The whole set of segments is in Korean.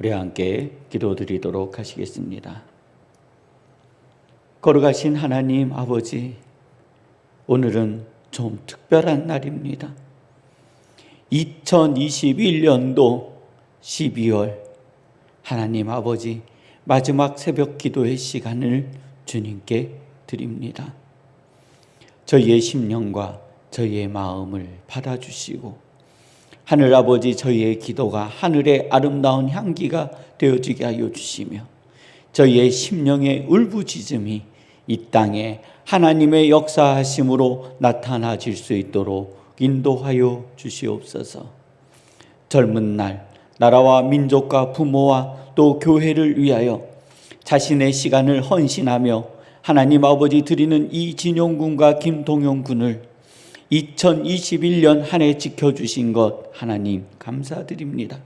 우리 함께 기도드리도록 하시겠습니다. 걸어가신 하나님 아버지, 오늘은 좀 특별한 날입니다. 2021년도 12월 하나님 아버지 마지막 새벽 기도의 시간을 주님께 드립니다. 저희의 심령과 저희의 마음을 받아주시고 하늘 아버지, 저희의 기도가 하늘의 아름다운 향기가 되어지게 하여 주시며 저희의 심령의 울부짖음이 이 땅에 하나님의 역사하심으로 나타나질 수 있도록 인도하여 주시옵소서. 젊은 날 나라와 민족과 부모와 또 교회를 위하여 자신의 시간을 헌신하며 하나님 아버지 드리는 이진용 군과 김동영 군을 2021년 한 해 지켜주신 것 하나님 감사드립니다.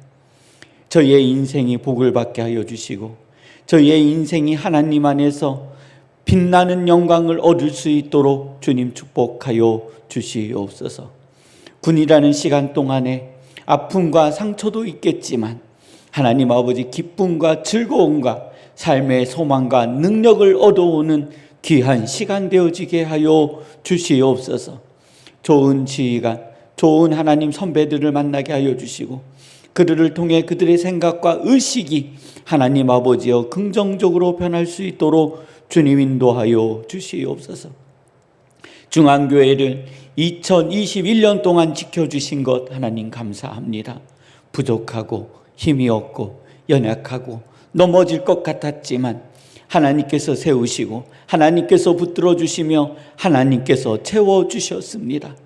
저희의 인생이 복을 받게 하여 주시고 저희의 인생이 하나님 안에서 빛나는 영광을 얻을 수 있도록 주님 축복하여 주시옵소서. 군이라는 시간 동안에 아픔과 상처도 있겠지만 하나님 아버지 기쁨과 즐거움과 삶의 소망과 능력을 얻어오는 귀한 시간 되어지게 하여 주시옵소서. 좋은 지휘관, 좋은 하나님 선배들을 만나게 하여 주시고 그들을 통해 그들의 생각과 의식이 하나님 아버지여 긍정적으로 변할 수 있도록 주님 인도하여 주시옵소서. 중앙교회를 2021년 동안 지켜주신 것 하나님 감사합니다. 부족하고 힘이 없고 연약하고 넘어질 것 같았지만 하나님께서 세우시고 하나님께서 붙들어 주시며 하나님께서 채워주셨습니다.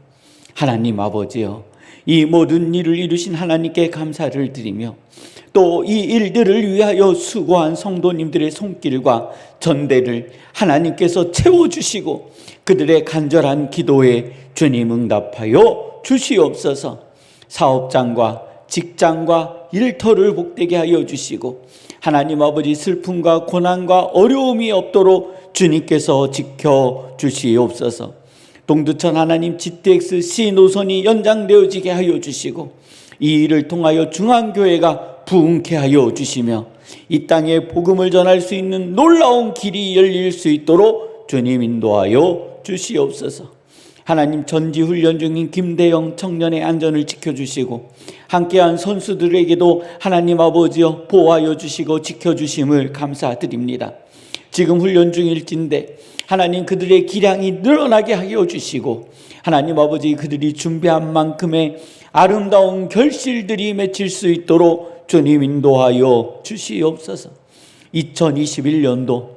하나님 아버지여, 이 모든 일을 이루신 하나님께 감사를 드리며 또 이 일들을 위하여 수고한 성도님들의 손길과 전대를 하나님께서 채워주시고 그들의 간절한 기도에 주님 응답하여 주시옵소서. 사업장과 직장과 일터를 복되게 하여 주시고 하나님 아버지 슬픔과 고난과 어려움이 없도록 주님께서 지켜주시옵소서. 동두천 하나님 GTX-C 노선이 연장되어지게 하여 주시고 이 일을 통하여 중앙교회가 부흥케 하여 주시며 이 땅에 복음을 전할 수 있는 놀라운 길이 열릴 수 있도록 주님 인도하여 주시옵소서. 하나님 전지훈련 중인 김대영 청년의 안전을 지켜주시고 함께한 선수들에게도 하나님 아버지여 보호하여 주시고 지켜주심을 감사드립니다. 지금 훈련 중일진데 하나님 그들의 기량이 늘어나게 하여 주시고 하나님 아버지 그들이 준비한 만큼의 아름다운 결실들이 맺힐 수 있도록 주님 인도하여 주시옵소서. 2021년도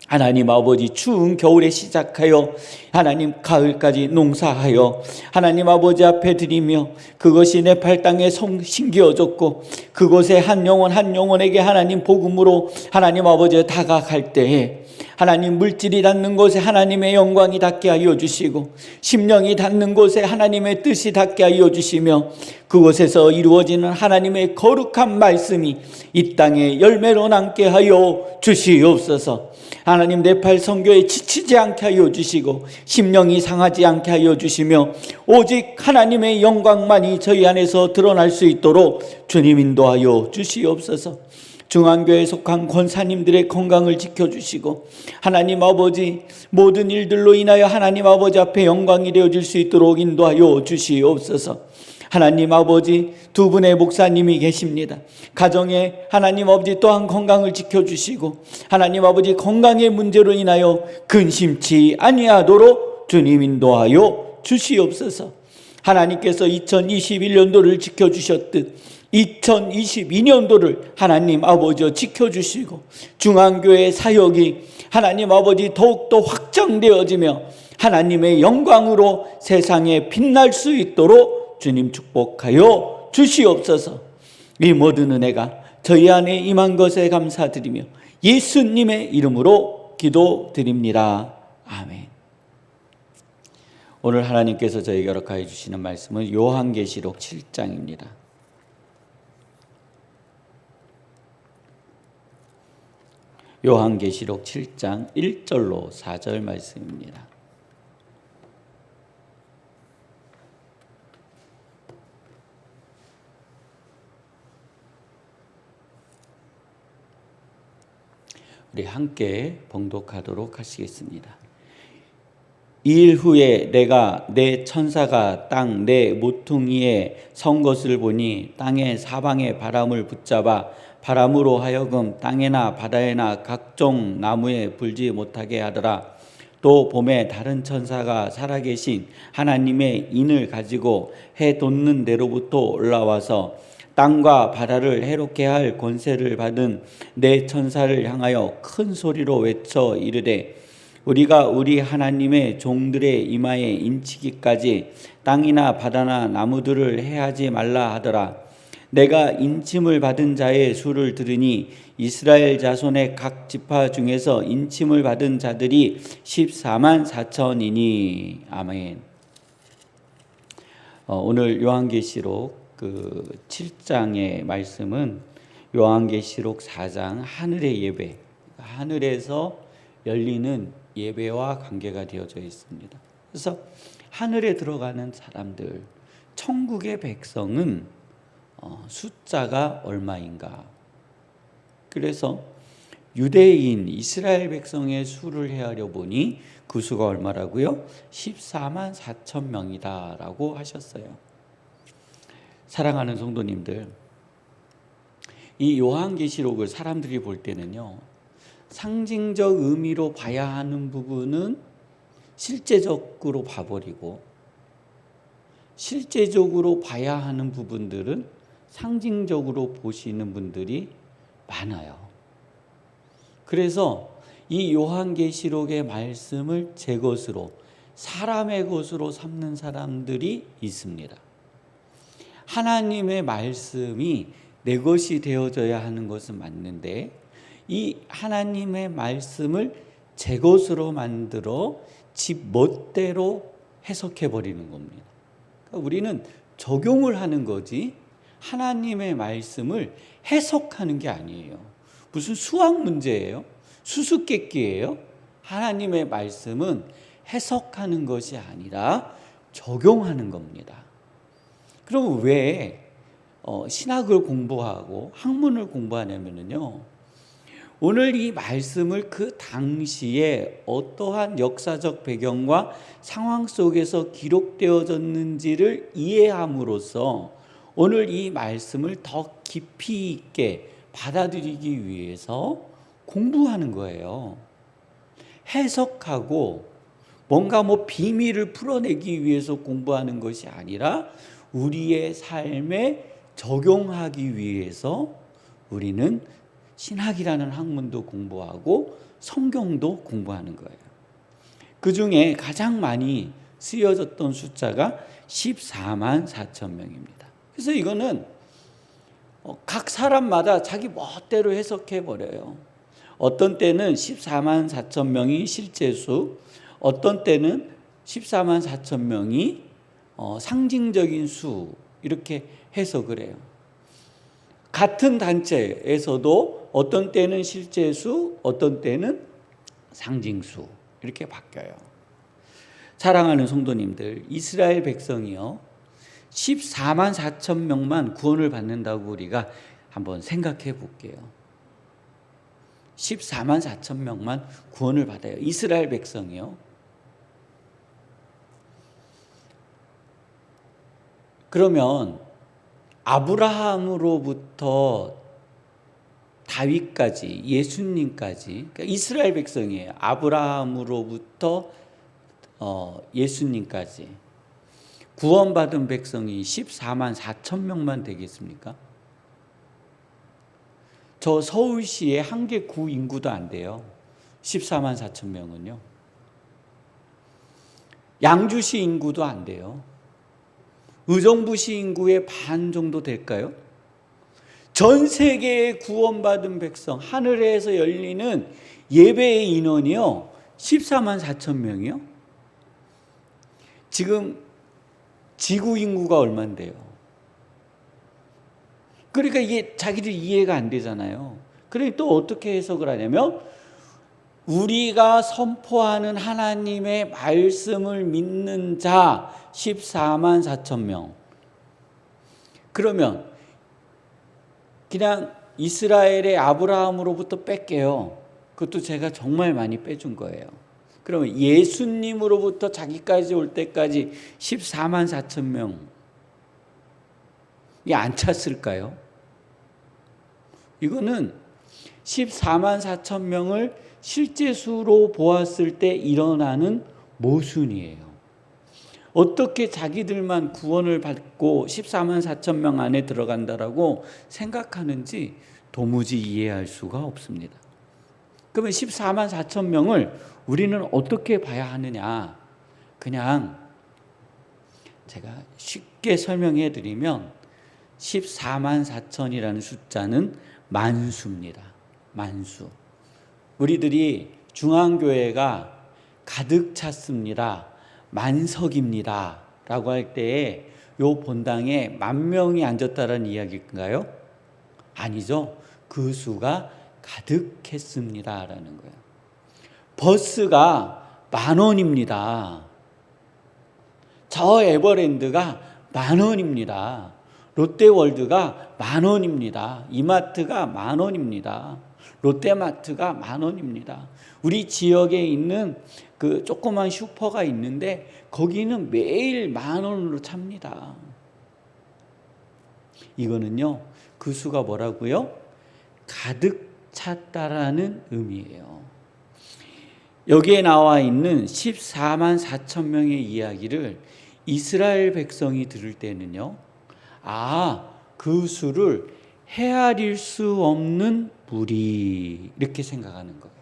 하나님 아버지 추운 겨울에 시작하여 하나님 가을까지 농사하여 하나님 아버지 앞에 드리며 그것이 네팔 땅에 심겨졌고 그곳에 한 영혼에게 하나님 복음으로 하나님 아버지 다가갈 때에 하나님 물질이 닿는 곳에 하나님의 영광이 닿게 하여 주시고 심령이 닿는 곳에 하나님의 뜻이 닿게 하여 주시며 그곳에서 이루어지는 하나님의 거룩한 말씀이 이 땅에 열매로 남게 하여 주시옵소서. 하나님 네팔 선교에 지치지 않게 하여 주시고 심령이 상하지 않게 하여 주시며 오직 하나님의 영광만이 저희 안에서 드러날 수 있도록 주님 인도하여 주시옵소서. 중앙교회에 속한 권사님들의 건강을 지켜주시고 하나님 아버지 모든 일들로 인하여 하나님 아버지 앞에 영광이 되어질 수 있도록 인도하여 주시옵소서. 하나님 아버지 두 분의 목사님이 계십니다. 가정에 하나님 아버지 또한 건강을 지켜주시고 하나님 아버지 건강의 문제로 인하여 근심치 아니하도록 주님 인도하여 주시옵소서. 하나님께서 2021년도를 지켜주셨듯 2022년도를 하나님 아버지 지켜주시고 중앙교회 사역이 하나님 아버지 더욱더 확장되어지며 하나님의 영광으로 세상에 빛날 수 있도록 주님 축복하여 주시옵소서. 이 모든 은혜가 저희 안에 임한 것에 감사드리며 예수님의 이름으로 기도드립니다. 아멘. 오늘 하나님께서 저에게 허락하여 주시는 말씀은 요한계시록 7장입니다. 요한계시록 7장 1절로 4절 말씀입니다. 우리 함께 봉독하도록 하시겠습니다. 2일 후에 내가 내 천사가 땅 내 모퉁이에 선 것을 보니 땅의 사방에 바람을 붙잡아 바람으로 하여금 땅에나 바다에나 각종 나무에 불지 못하게 하더라. 또 봄에 다른 천사가 살아계신 하나님의 인을 가지고 해 돋는 데로부터 올라와서 땅과 바다를 해롭게 할 권세를 받은 내 천사를 향하여 큰 소리로 외쳐 이르되 우리가 우리 하나님의 종들의 이마에 인치기까지 땅이나 바다나 나무들을 해하지 말라 하더라. 내가 인침을 받은 자의 수를 들으니 이스라엘 자손의 각 지파 중에서 인침을 받은 자들이 14만 4천이니. 아멘. 오늘 요한계시록 7장의 말씀은 요한계시록 4장 하늘의 예배, 하늘에서 열리는 예배와 관계가 되어져 있습니다. 그래서 하늘에 들어가는 사람들, 천국의 백성은 숫자가 얼마인가? 그래서 유대인 이스라엘 백성의 수를 헤아려 보니 그 수가 얼마라고요? 14만 4천 명이다라고 하셨어요. 사랑하는 성도님들, 이 요한계시록을 사람들이 볼 때는요, 상징적 의미로 봐야 하는 부분은 실제적으로 봐버리고 실제적으로 봐야 하는 부분들은 상징적으로 보시는 분들이 많아요. 그래서 이 요한계시록의 말씀을 제 것으로, 사람의 것으로 삼는 사람들이 있습니다. 하나님의 말씀이 내 것이 되어져야 하는 것은 맞는데 이 하나님의 말씀을 제 것으로 만들어 지 멋대로 해석해 버리는 겁니다. 그러니까 우리는 적용을 하는 거지 하나님의 말씀을 해석하는 게 아니에요. 무슨 수학 문제예요? 수수께끼예요? 하나님의 말씀은 해석하는 것이 아니라 적용하는 겁니다. 그럼 왜 신학을 공부하고 학문을 공부하냐면요, 오늘 이 말씀을 그 당시에 어떠한 역사적 배경과 상황 속에서 기록되어졌는지를 이해함으로써 오늘 이 말씀을 더 깊이 있게 받아들이기 위해서 공부하는 거예요. 해석하고 뭔가 비밀을 풀어내기 위해서 공부하는 것이 아니라 우리의 삶에 적용하기 위해서 우리는 신학이라는 학문도 공부하고 성경도 공부하는 거예요. 그 중에 가장 많이 쓰여졌던 숫자가 14만 4천 명입니다. 그래서 이거는 각 사람마다 자기 멋대로 해석해 버려요. 어떤 때는 14만 4천 명이 실제 수, 어떤 때는 14만 4천 명이 상징적인 수, 이렇게 해석을 해요. 같은 단체에서도 어떤 때는 실제 수, 어떤 때는 상징 수, 이렇게 바뀌어요. 사랑하는 성도님들, 이스라엘 백성이요 14만 4천 명만 구원을 받는다고 우리가 한번 생각해 볼게요. 14만 4천 명만 구원을 받아요. 이스라엘 백성이요. 그러면 아브라함으로부터 다윗까지, 예수님까지, 그러니까 이스라엘 백성이에요. 아브라함으로부터 예수님까지 구원받은 백성이 14만 4천 명만 되겠습니까? 저 서울시의 한 개 구 인구도 안 돼요. 14만 4천 명은요. 양주시 인구도 안 돼요. 의정부시 인구의 반 정도 될까요? 전 세계의 구원받은 백성, 하늘에서 열리는 예배의 인원이요 14만 4천 명이요. 지금 지구 인구가 얼만데요? 그러니까 이게 자기들 이해가 안 되잖아요. 그러니 또 어떻게 해석을 하냐면 우리가 선포하는 하나님의 말씀을 믿는 자 14만 4천 명. 그러면 그냥 이스라엘의 아브라함으로부터 뺄게요. 그것도 제가 정말 많이 빼준 거예요. 그러면 예수님으로부터 자기까지 올 때까지 14만 4천 명이 안 찼을까요? 이거는 14만 4천 명을 실제 수로 보았을 때 일어나는 모순이에요. 어떻게 자기들만 구원을 받고 14만 4천 명 안에 들어간다라고 생각하는지 도무지 이해할 수가 없습니다. 그러면 14만 4천 명을 우리는 어떻게 봐야 하느냐? 그냥 제가 쉽게 설명해 드리면 14만 4천이라는 숫자는 만수입니다. 만수. 우리들이 중앙교회가 가득 찼습니다. 만석입니다. 라고 할 때에 요 본당에 10,000명이 앉았다는 이야기인가요? 아니죠. 그 수가 가득했습니다. 라는 거예요. 버스가 10,000원입니다. 저 에버랜드가 10,000원입니다. 롯데월드가 10,000원입니다. 이마트가 10,000원입니다. 롯데마트가 10,000원입니다. 우리 지역에 있는 그 조그만 슈퍼가 있는데 거기는 매일 10,000원으로 찹니다. 이거는요, 그 수가 뭐라고요? 가득 찼다라는 의미예요. 여기에 나와 있는 14만 4천 명의 이야기를 이스라엘 백성이 들을 때는요, 그 수를 헤아릴 수 없는 무리, 이렇게 생각하는 거예요.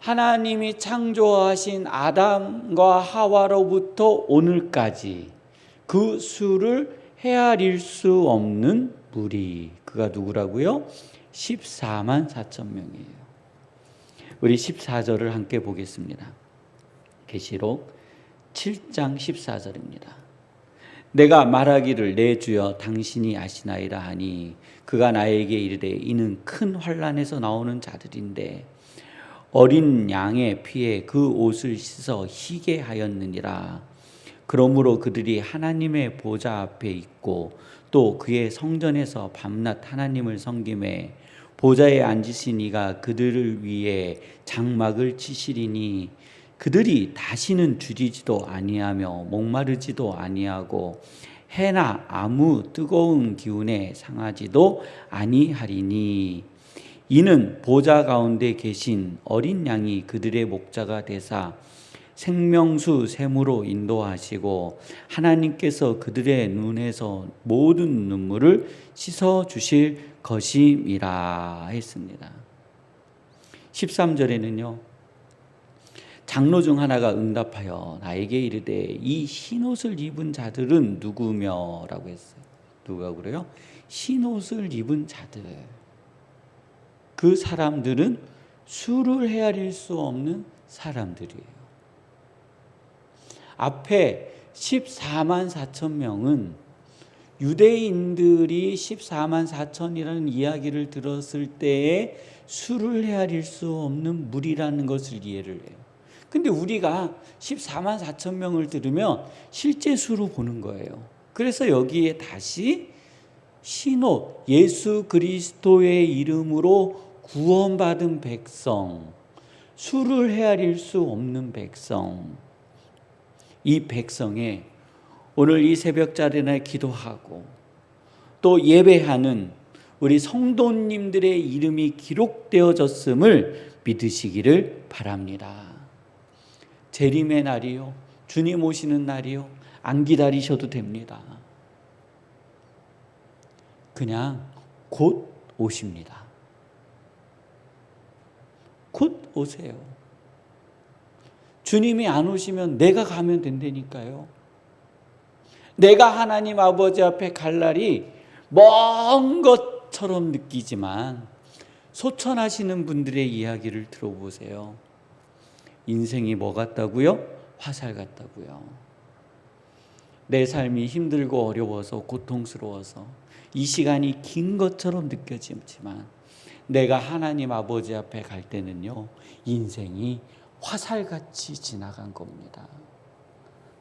하나님이 창조하신 아담과 하와로부터 오늘까지 그 수를 헤아릴 수 없는 무리, 그가 누구라고요? 14만 4천 명이에요. 우리 14절을 함께 보겠습니다. 계시록 7장 14절입니다. 내가 말하기를 내 주여 당신이 아시나이다 하니 그가 나에게 이르되 이는 큰 환난에서 나오는 자들인데 어린 양의 피에 그 옷을 씻어 희게 하였느니라. 그러므로 그들이 하나님의 보좌 앞에 있고 또 그의 성전에서 밤낮 하나님을 섬기매 보좌에 앉으신 이가 그들을 위해 장막을 치시리니 그들이 다시는 줄이지도 아니하며 목마르지도 아니하고 해나 아무 뜨거운 기운에 상하지도 아니하리니 이는 보좌 가운데 계신 어린 양이 그들의 목자가 되사 생명수 샘으로 인도하시고 하나님께서 그들의 눈에서 모든 눈물을 씻어 주실 것임이라 했습니다. 13절에는요. 장로 중 하나가 응답하여 나에게 이르되 이 흰옷을 입은 자들은 누구며? 라고 했어요. 누가 그래요? 흰옷을 입은 자들. 그 사람들은 수를 헤아릴 수 없는 사람들이에요. 앞에 14만 4천 명은 유대인들이 14만 4천이라는 이야기를 들었을 때에 수를 헤아릴 수 없는 무리라는 것을 이해를 해요. 근데 우리가 14만 4천 명을 들으면 실제 수로 보는 거예요. 그래서 여기에 다시 신옷, 예수 그리스도의 이름으로 구원받은 백성, 수를 헤아릴 수 없는 백성, 이 백성에 오늘 이 새벽자리에 기도하고 또 예배하는 우리 성도님들의 이름이 기록되어졌음을 믿으시기를 바랍니다. 재림의 날이요, 주님 오시는 날이요, 안 기다리셔도 됩니다. 그냥 곧 오십니다. 곧 오세요. 주님이 안 오시면 내가 가면 된다니까요. 내가 하나님 아버지 앞에 갈 날이 먼 것처럼 느끼지만 소천하시는 분들의 이야기를 들어보세요. 인생이 뭐 같다고요? 화살 같다고요. 내 삶이 힘들고 어려워서 고통스러워서 이 시간이 긴 것처럼 느껴지지만 내가 하나님 아버지 앞에 갈 때는요, 인생이 화살같이 지나간 겁니다.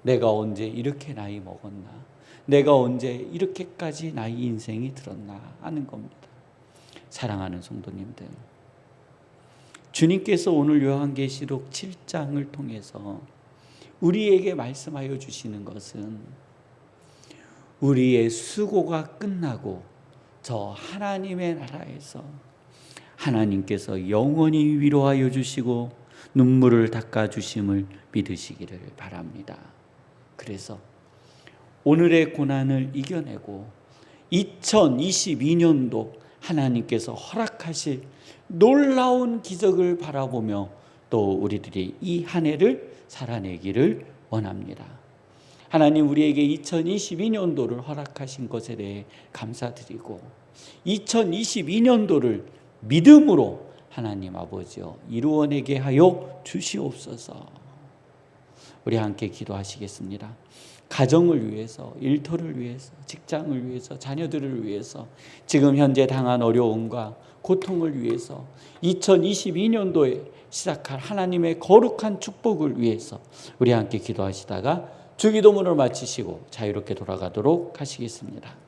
내가 언제 이렇게 나이 먹었나? 내가 언제 이렇게까지 나이 인생이 들었나 하는 겁니다. 사랑하는 성도님들, 주님께서 오늘 요한계시록 7장을 통해서 우리에게 말씀하여 주시는 것은 우리의 수고가 끝나고 저 하나님의 나라에서 하나님께서 영원히 위로하여 주시고 눈물을 닦아 주심을 믿으시기를 바랍니다. 그래서 오늘의 고난을 이겨내고 2022년도 하나님께서 허락하실 놀라운 기적을 바라보며 또 우리들이 이 한 해를 살아내기를 원합니다. 하나님, 우리에게 2022년도를 허락하신 것에 대해 감사드리고 2022년도를 믿음으로 하나님 아버지여 이루어내게 하여 주시옵소서. 우리 함께 기도하시겠습니다. 가정을 위해서, 일터를 위해서, 직장을 위해서, 자녀들을 위해서, 지금 현재 당한 어려움과 고통을 위해서 2022년도에 시작할 하나님의 거룩한 축복을 위해서 우리 함께 기도하시다가 주기도문을 마치시고 자유롭게 돌아가도록 하시겠습니다.